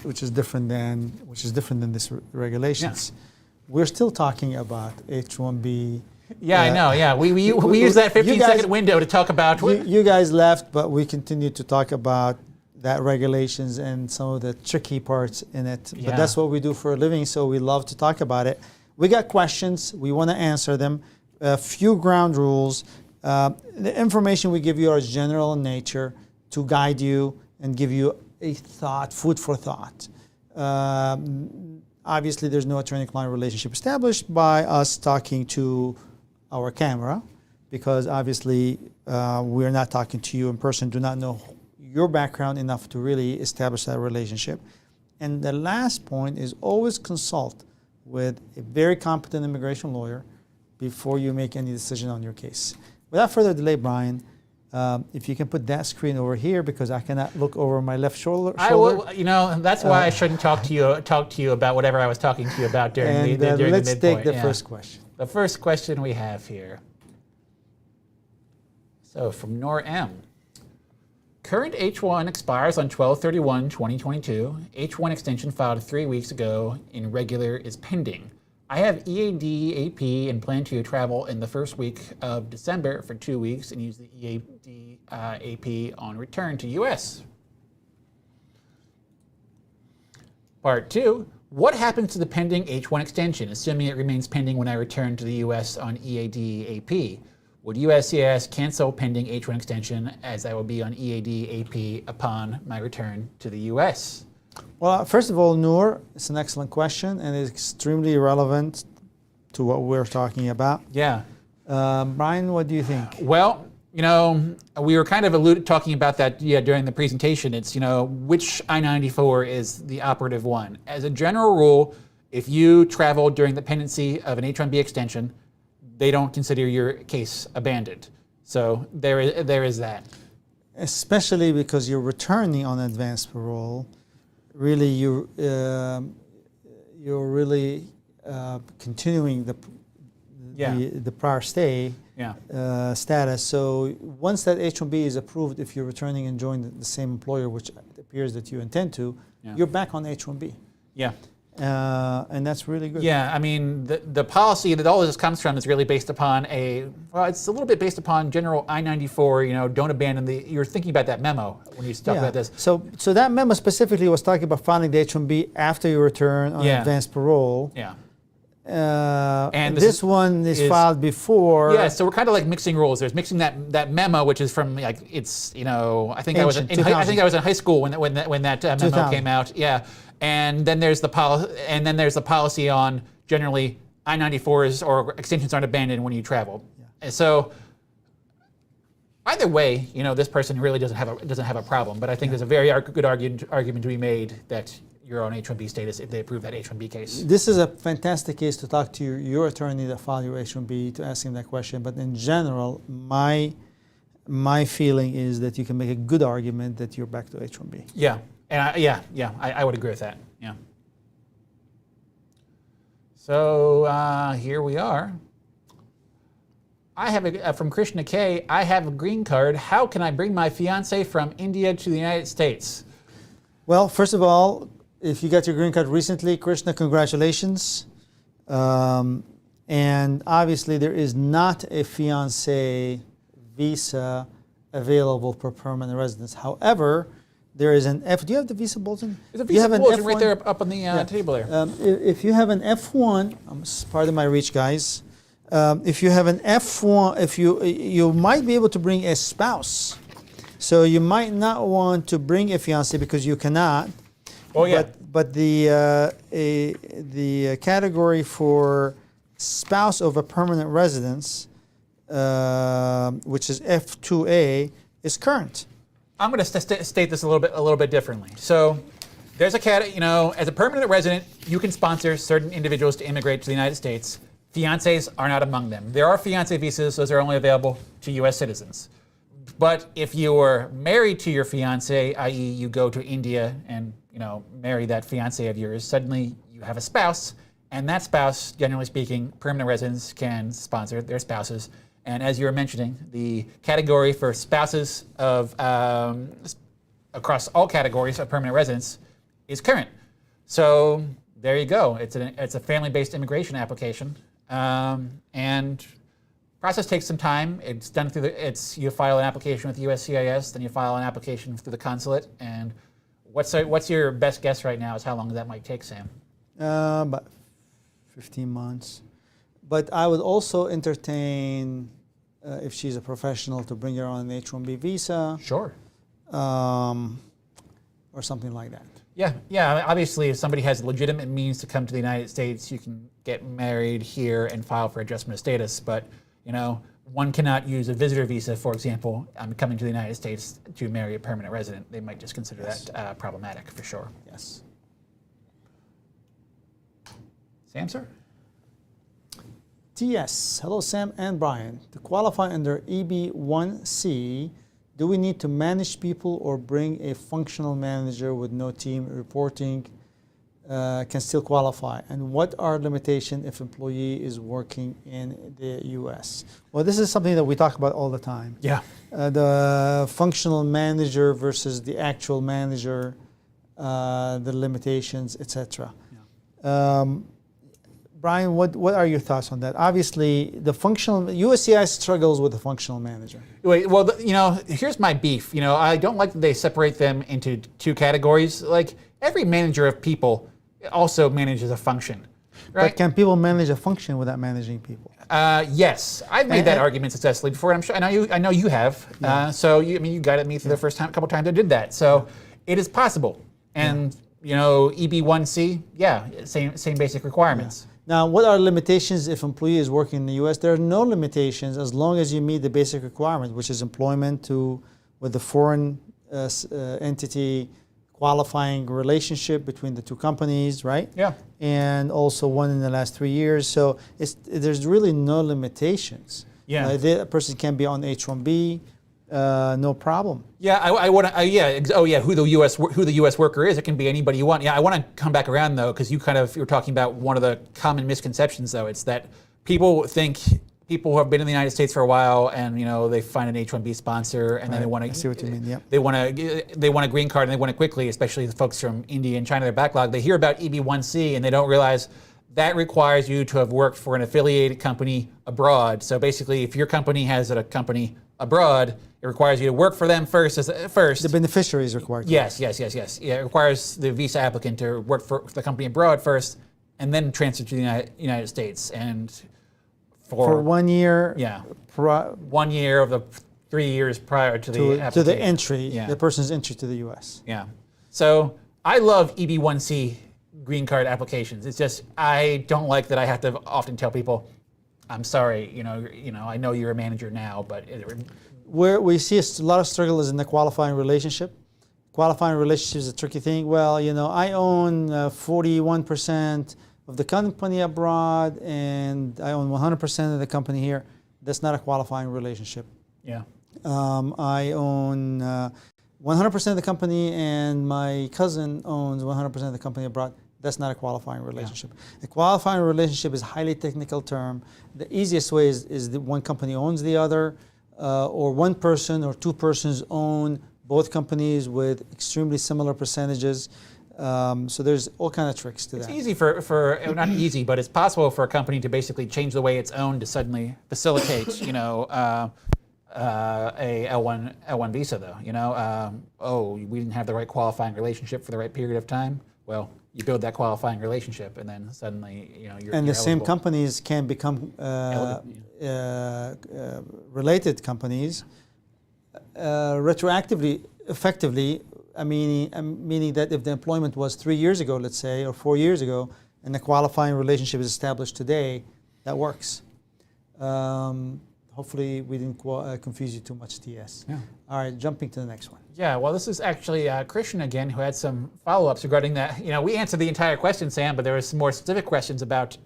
Which is different than this regulations. Yeah. We're still talking about H-1B. Yeah, I know. Yeah, we use that 15-second window to talk about. You guys left, but we continue to talk about that regulations and some of the tricky parts in it. Yeah. But that's what we do for a living, so we love to talk about it. We got questions. We want to answer them. A few ground rules. The information we give you is general in nature to guide you and give you a thought, food for thought. Obviously, there's no attorney-client relationship established by us talking to our camera, because obviously we're not talking to you in person, do not know your background enough to really establish that relationship. And the last point is always consult with a very competent immigration lawyer before you make any decision on your case. Without further delay, Brian, if you can put that screen over here, because I cannot look over my left shoulder. I will, that's why I shouldn't talk to you about whatever I was talking to you about during the midpoint. Let's take the first question. The first question we have here. So from Nor M. Current H-1 expires on 12/31/2022. H-1 extension filed 3 weeks ago in regular is pending. I have EAD AP and plan to travel in the first week of December for 2 weeks and use the EAD AP on return to U.S. Part 2. What happens to the pending H-1 extension, assuming it remains pending when I return to the U.S. on EAD AP? Would USCIS cancel pending H-1 extension, as I will be on EAD AP upon my return to the U.S.? Well, first of all, Noor, it's an excellent question and it's extremely relevant to what we're talking about. Yeah. Brian, what do you think? Well, we were kind of talking about that during the presentation. It's, which I-94 is the operative one. As a general rule, if you travel during the pendency of an H-1B extension, they don't consider your case abandoned. So there is that. Especially because you're returning on advanced parole. Really, you're really continuing the prior stay status. So once that H-1B is approved, if you're returning and joining the same employer, which it appears that you intend to, you're back on H-1B. Yeah. And that's really good. Yeah, I mean, the policy that all of this comes from is really based upon it's a little bit based upon general I-94, don't abandon you're thinking about that memo when you talk about this. So that memo specifically was talking about filing the H-1B after you return on advanced parole. Yeah. And this one is filed before. Yeah, so we're kind of like mixing rules. There's mixing that memo, which is from I think I was in high school when that memo came out. Yeah. And then there's the policy on generally I-94s or extensions aren't abandoned when you travel. Yeah. And so either way, this person really doesn't have a problem. But I think there's a very good argument to be made that you're on H-1B status if they approve that H-1B case. This is a fantastic case to talk to your attorney that filed your H-1B to ask him that question. But in general, my feeling is that you can make a good argument that you're back to H-1B. Yeah. And I would agree with that. Yeah. So here we are. I have from Krishna K. I have a green card. How can I bring my fiance from India to the United States? Well, first of all, if you got your green card recently, Krishna, congratulations. And obviously, there is not a fiance visa available for permanent residence. However, there is an F. Do you have the visa bulletin? There's a visa bulletin right there up on the table there. If you have an F1, pardon my reach, guys. If you have an F1, you might be able to bring a spouse. So you might not want to bring a fiance because you cannot. Oh yeah. But the category for spouse of a permanent residence, which is F2A, is current. I'm going to state this a little bit differently. So there's as a permanent resident, you can sponsor certain individuals to immigrate to the United States. Fiancés are not among them. There are fiancé visas; those are only available to U.S. citizens. But if you are married to your fiancé, i.e., you go to India and marry that fiancé of yours, suddenly you have a spouse, and that spouse, generally speaking, permanent residents can sponsor their spouses. And as you were mentioning, the category for spouses of across all categories of permanent residents is current. So there you go. It's a family-based immigration application, and process takes some time. It's done through you file an application with USCIS, then you file an application through the consulate. And what's your best guess right now is how long that might take, Sam? About 15 months. But I would also entertain if she's a professional, to bring her on an H-1B visa, Sure. or something like that. Yeah. Obviously, if somebody has legitimate means to come to the United States, you can get married here and file for adjustment of status. But one cannot use a visitor visa, for example, coming to the United States to marry a permanent resident. They might just consider that problematic for sure. Yes. Sam, sir? TS. Hello, Sam and Brian. To qualify under EB-1C, do we need to manage people or bring a functional manager with no team reporting can still qualify? And what are limitations if employee is working in the U.S.? Well, this is something that we talk about all the time. Yeah. The functional manager versus the actual manager, the limitations, etc. Yeah. Brian, what are your thoughts on that? Obviously, the functional USCIS struggles with the functional manager. Wait, well, here's my beef. I don't like that they separate them into two categories. Like every manager of people also manages a function, right? But can people manage a function without managing people? Yes, I've made that argument successfully before. And I'm sure I know you have. Yeah. So you guided me through the first couple times I did that. So it is possible. And EB-1C, same basic requirements. Now, what are limitations if employee is working in the U.S.? There are no limitations as long as you meet the basic requirement, which is employment with the foreign entity, qualifying relationship between the two companies, right? Yeah. And also one in the last 3 years. So there's really no limitations. Yeah. The person can be on H-1B, no problem. Yeah, I want to. Who the U.S. worker is? It can be anybody you want. Yeah, I want to come back around though, because you were talking about one of the common misconceptions though. It's that people think people who have been in the United States for a while and they find an H-1B sponsor and then they want to. I see what you mean. Yep. They want a green card and they want it quickly. Especially the folks from India and China, their backlog. They hear about EB-1C and they don't realize that requires you to have worked for an affiliated company abroad. So basically, if your company has a company abroad, it requires you to work for them first. The beneficiary is required. Yes. Yeah, it requires the visa applicant to work for the company abroad first, and then transfer to the United States. And for 1 year. Yeah. 1 year of the 3 years prior to the application. To the entry, the person's entry to the U.S. Yeah. So I love EB-1C green card applications. It's just I don't like that I have to often tell people, I'm sorry, I know you're a manager now, but where we see a lot of struggle is in the qualifying relationship. Qualifying relationship is a tricky thing. Well, I own 41% of the company abroad, and I own 100% of the company here. That's not a qualifying relationship. Yeah. I own 100% of the company, and my cousin owns 100% of the company abroad. That's not a qualifying relationship. Yeah. A qualifying relationship is a highly technical term. The easiest way is that one company owns the other, or one person or two persons own both companies with extremely similar percentages. So there's all kind of tricks to that. It's easy for not easy, but it's possible for a company to basically change the way it's owned to suddenly facilitate, a L1 visa though. We didn't have the right qualifying relationship for the right period of time. Well, you build that qualifying relationship, and then suddenly, you're and the same eligible. companies can become related companies retroactively, effectively. Meaning that if the employment was 3 years ago, let's say, or 4 years ago, and the qualifying relationship is established today, that works. Hopefully, we didn't confuse you too much, TS. Yeah. All right, jumping to the next one. Yeah, well, this is actually Christian again, who had some follow-ups regarding that. We answered the entire question, Sam, but there were some more specific questions about.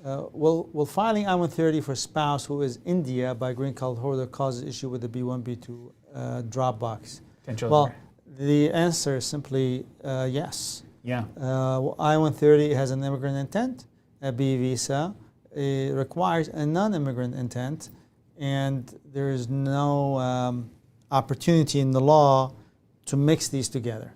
Will filing I-130 for spouse who is India by green card holder causes issue with the B1, B2 drop box? Well, the answer is simply yes. Yeah. I-130 has an immigrant intent. A B visa requires a non-immigrant intent, and there is no opportunity in the law to mix these together.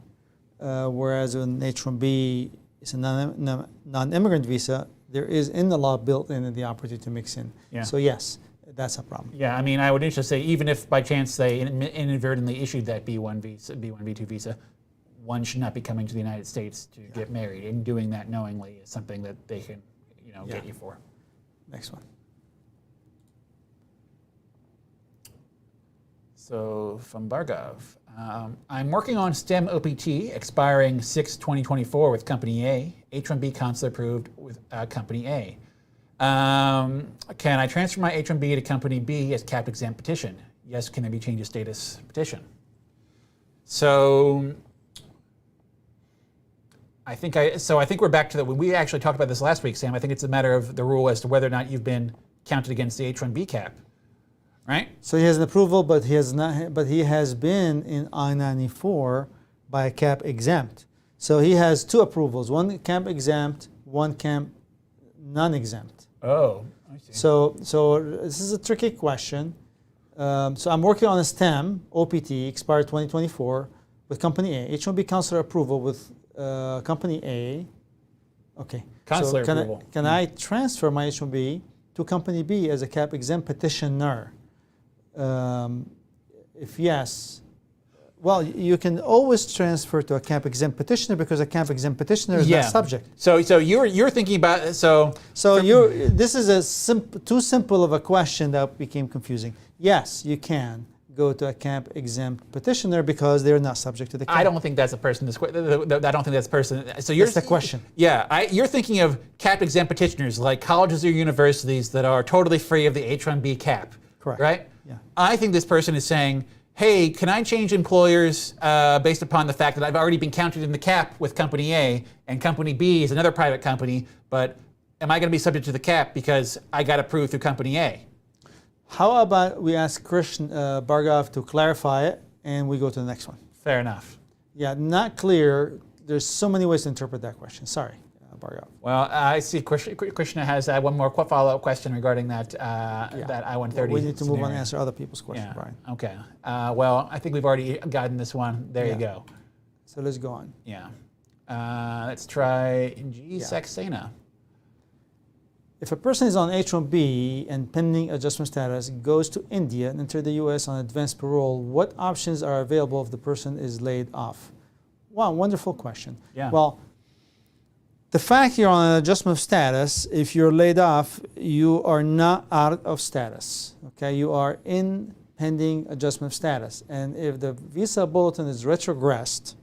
Whereas an H-1B is a non-immigrant visa, there is in the law built in the opportunity to mix in. Yeah. So yes, that's a problem. Yeah, I would just say even if by chance they inadvertently issued that B1 visa, B1, B2 visa, one should not be coming to the United States to get married, and doing that knowingly is something that they can, get you for. Next one. So from Bargov, I'm working on STEM OPT expiring 6/2024 with Company A. H-1B consular approved with Company A. Can I transfer my H-1B to Company B as capped exempt petition? Yes, can it be changed to status petition? So I think we're back to that. When we actually talked about this last week, Sam, I think it's a matter of the rule as to whether or not you've been counted against the H-1B cap, right? So he has an approval, but he has not. But he has been in I-94 by a cap exempt. So he has two approvals: one cap exempt, one cap non-exempt. Oh, I see. So this is a tricky question. So I'm working on a STEM OPT expired 2024 with Company A. H-1B consular approval with Company A. Okay. Consular so approval. Can I transfer my H-1B to Company B as a cap exempt petitioner? If yes, well, you can always transfer to a cap exempt petitioner because a cap exempt petitioner is not subject. So you're thinking about This is too simple of a question that became confusing. Yes, you can go to a cap exempt petitioner because they're not subject to the cap. I don't think that's a person. I don't think that's a person. So That's the question. Yeah, you're thinking of cap exempt petitioners like colleges or universities that are totally free of the H-1B cap. Correct. Right? Yeah. I think this person is saying, hey, can I change employers based upon the fact that I've already been counted in the cap with Company A and Company B is another private company, but am I going to be subject to the cap because I got approved through Company A? How about we ask Krishn Bargov to clarify it and we go to the next one? Fair enough. Yeah, not clear. There's so many ways to interpret that question. Sorry, Bargov. Well, I see Krishna has one more follow-up question regarding that that I-130. We need to move on scenario. and answer other people's questions, Yeah. Brian. Okay. Well, I think we've already gotten this one. There you go. So let's go on. Yeah. Let's try G. Saxena. If a person is on H-1B and pending adjustment status, goes to India and enter the U.S. on advanced parole, what options are available if the person is laid off? Wow, wonderful question. Yeah. Well, the fact you're on an adjustment of status, if you're laid off, you are not out of status. Okay, you are in pending adjustment of status. And if the visa bulletin is retrogressed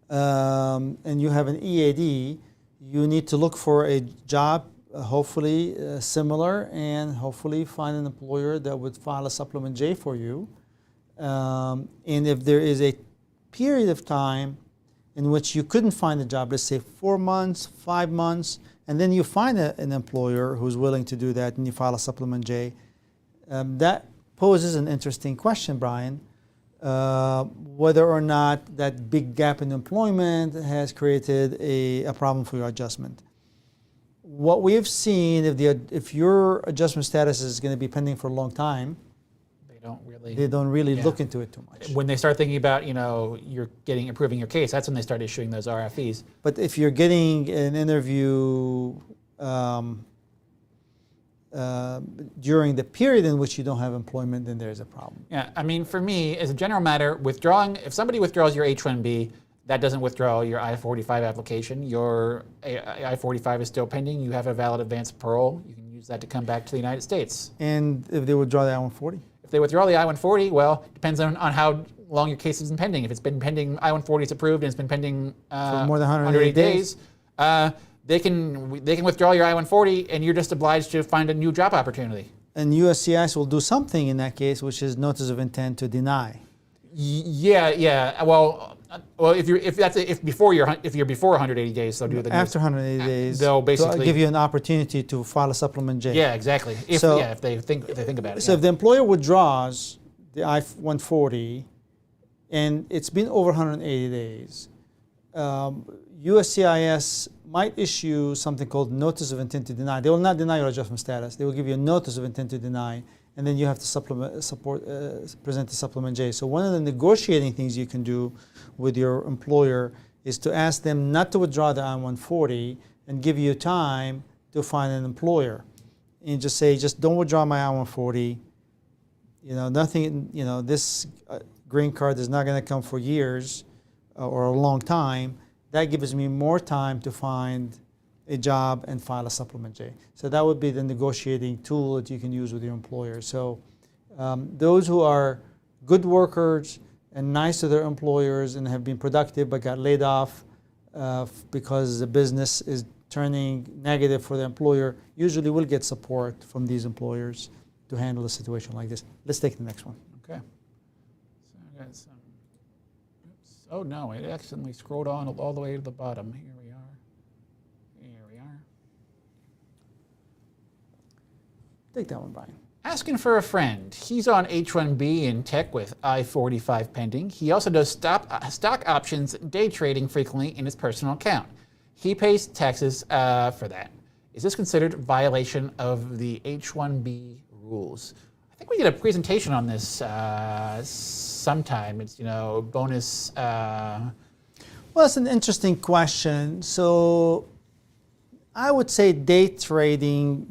and you have an EAD, you need to look for a job, hopefully similar, and hopefully find an employer that would file a supplement J for you. And if there is a period of time in which you couldn't find a job, let's say 4 months, 5 months, and then you find an employer who's willing to do that and you file a supplement J, that poses an interesting question, Brian, whether or not that big gap in employment has created a problem for your adjustment. What we've seen, if your adjustment status is going to be pending for a long time, they don't really look into it too much. When they start thinking about, you're improving your case, that's when they start issuing those RFEs. But if you're getting an interview during the period in which you don't have employment, then there's a problem. Yeah, I mean, for me, as a general matter, if somebody withdraws your H-1B, that doesn't withdraw your I-45 application. Your I-45 is still pending. You have a valid advance parole. You can use that to come back to the United States. And if they withdraw the I-140? If they withdraw the I-140, well, depends on how long your case has been pending. If it's been pending, I-140 is approved and it's been pending for more than 180 days, they can withdraw your I-140 and you're just obliged to find a new job opportunity. And USCIS will do something in that case, which is notice of intent to deny. Yeah. Well, if you're before 180 days, they'll do the after 180 days. They'll basically give you an opportunity to file a supplement J. Yeah, exactly. If they think about it. So if the employer withdraws the I-140 and it's been over 180 days, USCIS might issue something called notice of intent to deny. They will not deny your adjustment status. They will give you a notice of intent to deny, and then you have to present the supplement J. So one of the negotiating things you can do with your employer is to ask them not to withdraw the I-140 and give you time to find an employer. And just say, don't withdraw my I-140. This green card is not going to come for years or a long time. That gives me more time to find a job and file a supplement J. So that would be the negotiating tool that you can use with your employer. So Those who are good workers and nice to their employers and have been productive but got laid off because the business is turning negative for the employer usually will get support from these employers to handle a situation like this. Let's take the next one. Okay. So I got some. Oops. Oh no! It accidentally scrolled on all the way to the bottom. Here we are. Here we are. Take that one, Brian. Asking for a friend. He's on H-1B in tech with I-45 pending. He also does stock options day trading frequently in his personal account. He pays taxes for that. Is this considered violation of the H-1B rules? I think we did a presentation on this sometime. It's, bonus. Well, it's an interesting question. So I would say day trading,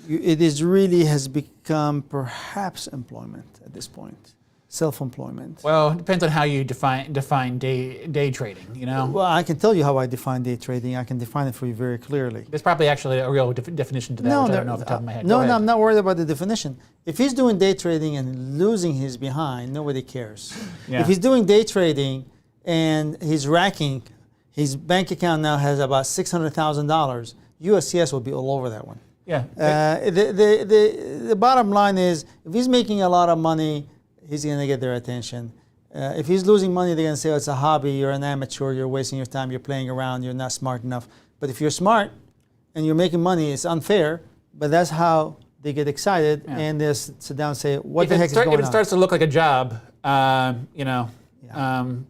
it is really has become perhaps employment at this point, self-employment. Well, it depends on how you define day trading, Well, I can tell you how I define day trading. I can define it for you very clearly. There's probably actually a real definition to that, which I don't know off the top of my head. No, I'm not worried about the definition. If he's doing day trading and losing his behind, nobody cares. Yeah. If he's doing day trading and he's racking, his bank account now has about $600,000, USCIS will be all over that one. Yeah. The bottom line is, if he's making a lot of money, he's going to get their attention. If he's losing money, they're going to say, oh, it's a hobby, you're an amateur, you're wasting your time, you're playing around, you're not smart enough. But if you're smart and you're making money, it's unfair, but that's how they get excited and they sit down and say, what the heck is going on? If it starts to look like a job,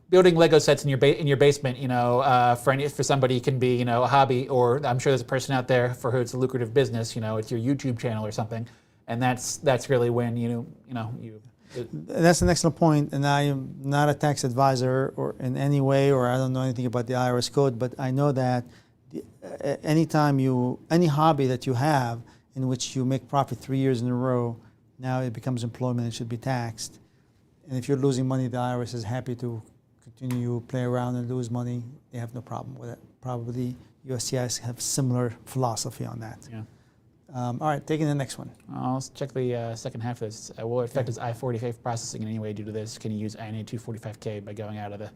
building Lego sets in your basement, for somebody can be, a hobby, or I'm sure there's a person out there for who it's a lucrative business. It's your YouTube channel or something, and that's really when you. That's an excellent point, and I am not a tax advisor or in any way, or I don't know anything about the IRS code, but I know that any hobby that you have in which you make profit 3 years in a row, now it becomes employment and should be taxed. And if you're losing money, the IRS is happy to continue play around and lose money. They have no problem with it. Probably USCIS have similar philosophy on that. Yeah. All right, taking the next one. I'll check the second half of this. Will it affect his I-45 processing in any way due to this? Can he use INA 245K by going out of the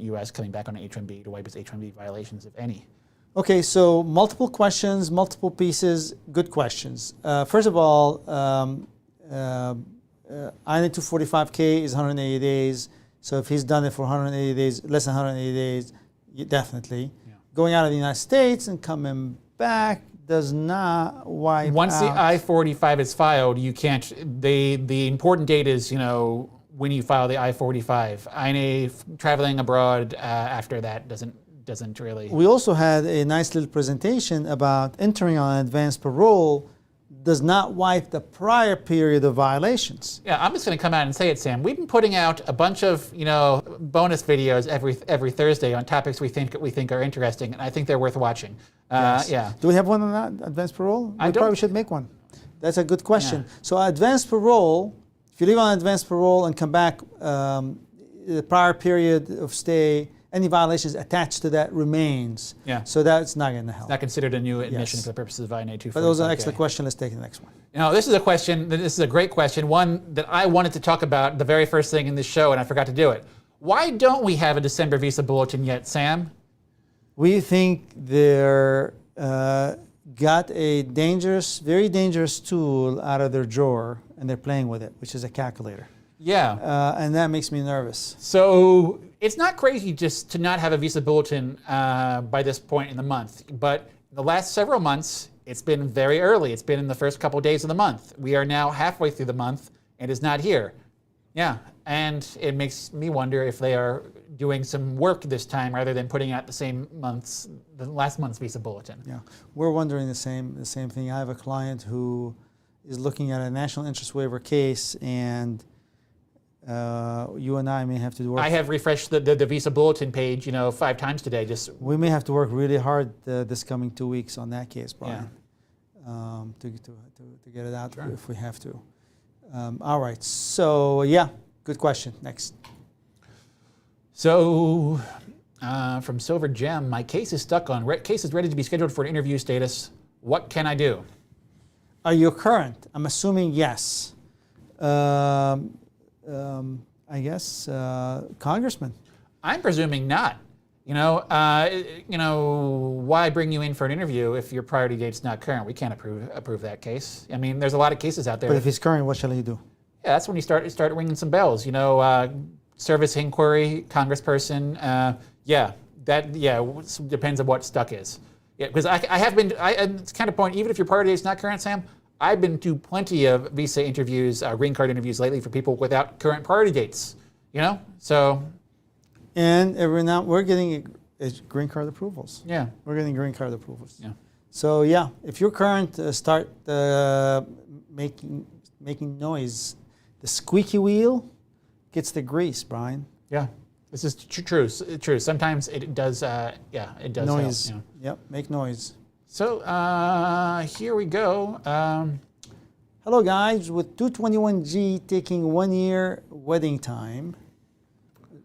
U.S., coming back on H-1B to wipe his H-1B violations, if any? Okay, so multiple questions, multiple pieces, good questions. First of all, INA 245K is 180 days. So if he's done it for 180 days, less than 180 days, definitely. Yeah. Going out of the United States and coming back does not wipe Once out. the I-45 is filed, you can't. The important date is when you file the I-45. INA traveling abroad after that doesn't really. We also had a nice little presentation about entering on advanced parole does not wipe the prior period of violations. Yeah, I'm just going to come out and say it, Sam. We've been putting out a bunch of bonus videos every Thursday on topics we think are interesting, and I think they're worth watching. Yes. Yeah. Do we have one on that, advanced parole? We probably should make one. That's a good question. Yeah. So advanced parole, if you leave on advanced parole and come back, the prior period of stay, any violations attached to that remains. Yeah. So that's not going to help. It's not considered a new admission for the purposes of INA 245. But those are an excellent question. Let's take the next one. This is a great question, one that I wanted to talk about the very first thing in this show, and I forgot to do it. Why don't we have a December visa bulletin yet, Sam? We think they're got a very dangerous tool out of their drawer, and they're playing with it, which is a calculator. Yeah. And that makes me nervous. So it's not crazy just to not have a visa bulletin by this point in the month, but the last several months, it's been very early. It's been in the first couple of days of the month. We are now halfway through the month, and it's not here. Yeah, and it makes me wonder if they are doing some work this time rather than putting out the last month's visa bulletin. Yeah, we're wondering the same thing. I have a client who is looking at a national interest waiver case, and you and I may have to work. I have refreshed the visa bulletin page, 5 times today. We may have to work really hard this coming 2 weeks on that case, Brian, to get it out if we have to. All right. So yeah, good question. Next. So from Silver Gem, my case is stuck on case is ready to be scheduled for an interview status. What can I do? Are you current? I'm assuming yes. I guess Congressman. I'm presuming not. Why bring you in for an interview if your priority date's not current? We can't approve that case. I mean, there's a lot of cases out there. But if he's current, what shall he do? Yeah, that's when you start ringing some bells. Service inquiry, congressperson. Depends on what stuck is. Yeah, because I have been. It's kind of point. Even if your priority date's not current, Sam, I've been to plenty of visa interviews, green card interviews lately for people without current priority dates. So. And every now we're getting green card approvals. Yeah. We're getting green card approvals. Yeah. So yeah, if you're current, start making noise. The squeaky wheel gets the grease, Brian. Yeah. This is true. True. Sometimes it does. It does noise. help. Yep. Make noise. So here we go. Hello guys. With 221G taking 1 year wedding time.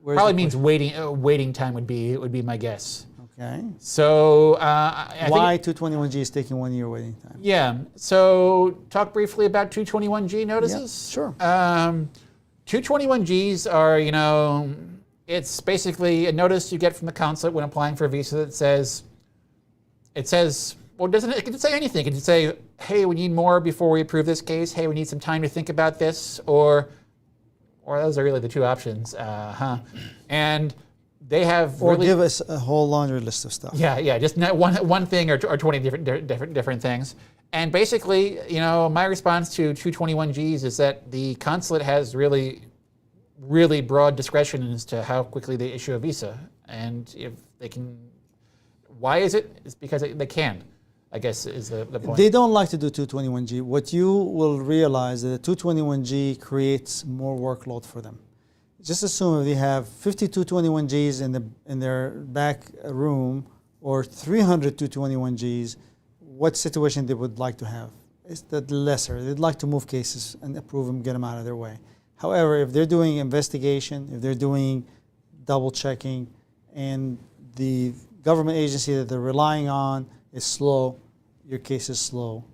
Probably means waiting time would be my guess. Okay. So why 221G is taking 1 year waiting time? Yeah. So talk briefly about 221G notices. Yeah, sure. 221Gs are it's basically a notice you get from the consulate when applying for a visa that says it can say anything. It can say, hey, we need more before we approve this case. Hey, we need some time to think about this, or those are really the two options, And they have give us a whole laundry list of stuff. Yeah, just not one thing or 20 different things. And basically, my response to 221Gs is that the consulate has really, really broad discretion as to how quickly they issue a visa, and if they can. Why is it? It's because they can. I guess is the point. They don't like to do 221G. What you will realize is that 221G creates more workload for them. Just assume if they have 50 221Gs in their back room or 300 221Gs, what situation they would like to have? It's the lesser. They'd like to move cases and approve them, get them out of their way. However, if they're doing investigation, if they're doing double checking, and the government agency that they're relying on is slow, your case is slow.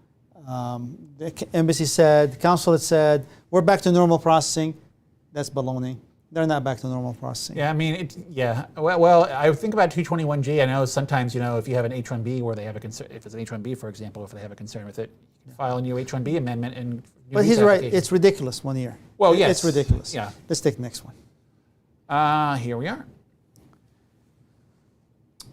The embassy said, consulate said, we're back to normal processing. That's baloney. They're not back to normal processing. Yeah, I mean, Well, I think about 221G. I know sometimes, if you have an H-1B where they have a concern, if it's an H-1B, for example, if they have a concern with it, file a new H-1B amendment and. But he's right. It's ridiculous. 1 year. Well, yes, it's ridiculous. Yeah. Let's take the next one. Here we are.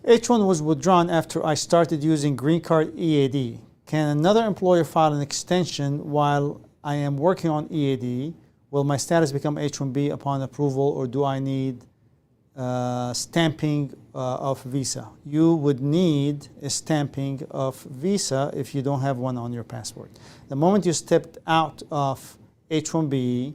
H-1 was withdrawn after I started using Green Card EAD. Can another employer file an extension while I am working on EAD? Will my status become H-1B upon approval, or do I need stamping of visa? You would need a stamping of visa if you don't have one on your passport. The moment you stepped out of H-1B,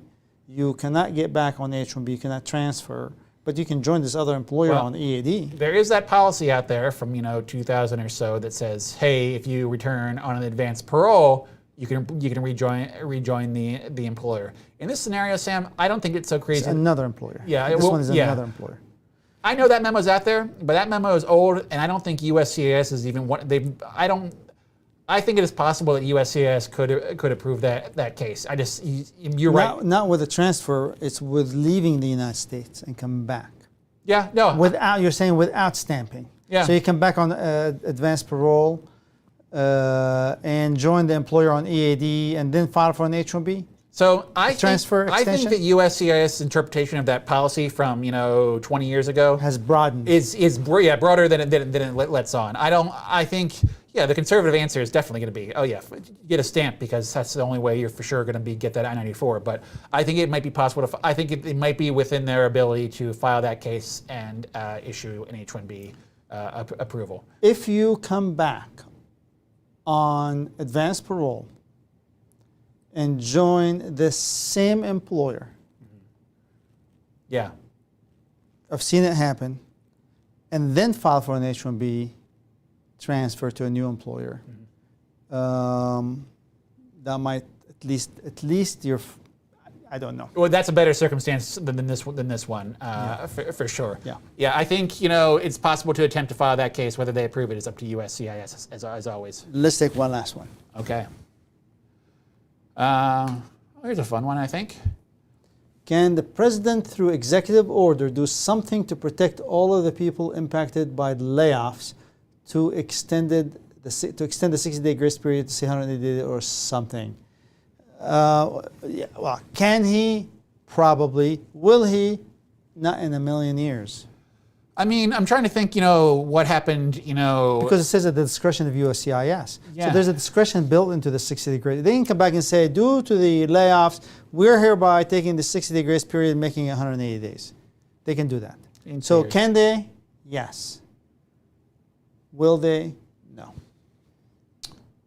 you cannot get back on H-1B, you cannot transfer. But you can join this other employer on EAD. There is that policy out there from 2000 or so that says, hey, if you return on an advanced parole, you can rejoin the employer. In this scenario, Sam, I don't think it's so crazy. It's another employer. Yeah, this one is another employer. I know that memo's out there, but that memo is old, and I don't think USCIS is even what they. I think it is possible that USCIS could approve that case. You're right. Not with a transfer. It's with leaving the United States and coming back. Yeah, no. You're saying without stamping. Yeah. So you come back on advanced parole and join the employer on EAD and then file for an H-1B. So I think that USCIS interpretation of that policy from 20 years ago has broadened. Is broader than it lets on. I think the conservative answer is definitely going to be, get a stamp, because that's the only way you're for sure going to get that I-94. But I think it might be possible I think it might be within their ability to file that case and issue an H-1B approval. If you come back on advanced parole and join the same employer. Yeah. I've seen it happen. And then file for an H-1B transfer to a new employer. That might at least you're, I don't know. Well, that's a better circumstance than this one, for sure. Yeah. Yeah, I think it's possible to attempt to file that case. Whether they approve it is up to USCIS as always. Let's take one last one. Okay. Here's a fun one, I think. Can the president, through executive order, do something to protect all of the people impacted by the layoffs to extend the 60-day grace period to say 180 days or something? Yeah, well, can he? Probably. Will he? Not in a million years. I mean, I'm trying to think, what happened, Because it says at the discretion of USCIS. Yeah. So there's a discretion built into the 60-day grace. They can come back and say, due to the layoffs, we're hereby taking the 60-day grace period and making it 180 days. They can do that. So can they? Yes. Will they? No.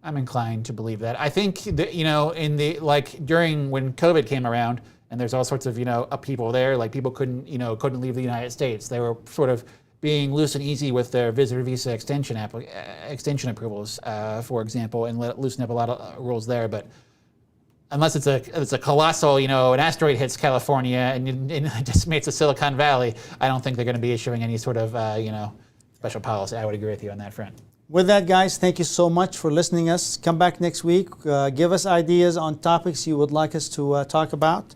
I'm inclined to believe that. I think that, during when COVID came around, and there's all sorts of, upheaval there, like people couldn't leave the United States. They were sort of being loose and easy with their visitor visa extension approvals, for example, and loosen up a lot of rules there. But unless it's a colossal, an asteroid hits California and it decimates the Silicon Valley, I don't think they're going to be issuing any sort of, special policy. I would agree with you on that front. With that, guys, thank you so much for listening to us. Come back next week. Give us ideas on topics you would like us to talk about.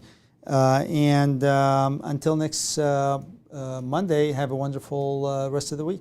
And until next Monday, have a wonderful rest of the week.